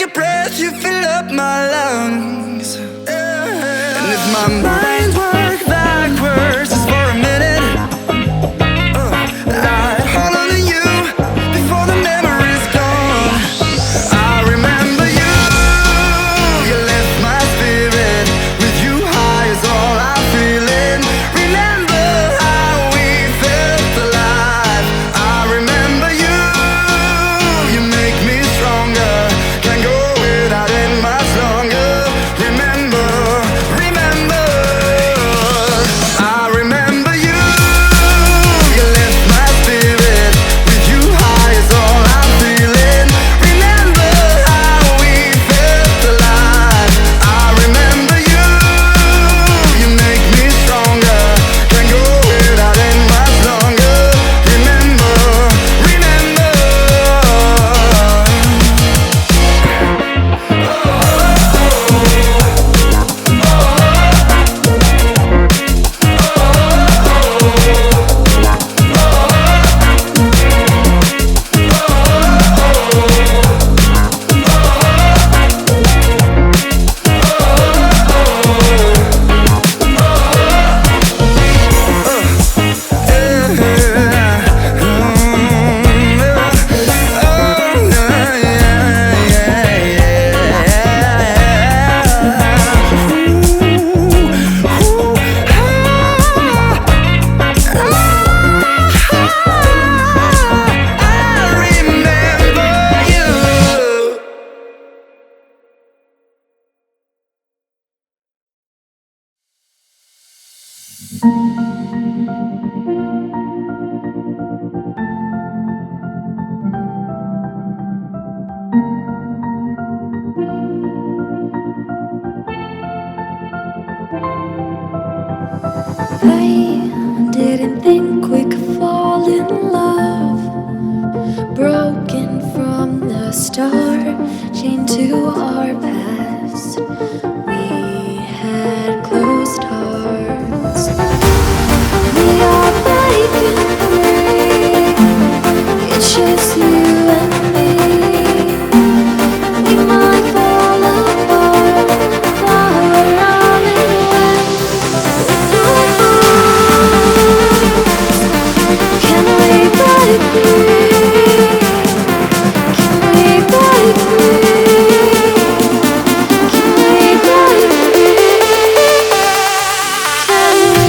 your breath, you fill up my lungs. And if my mind works backwards just for a minute, I hold on to you before the memory's gone. I remember you, you left my spirit. With you high is all I'm feeling. Remember how we felt alive. I remember you, you make me stronger. Can't go without it much longer. Remember, remember, I remember you, you left my spirit. With you high is all I'm feeling. Remember how we felt alive. I remember you, you make me stronger. Can't go without it much longer. Remember, remember. I didn't think we could fall in love. Broken from the start, chained to our past. We had closed hearts. We are breaking free. It's just you and me. We might fall apart, flower on and wet. Can we break free? Can we break free? Can we break free? Can we?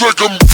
take 'em.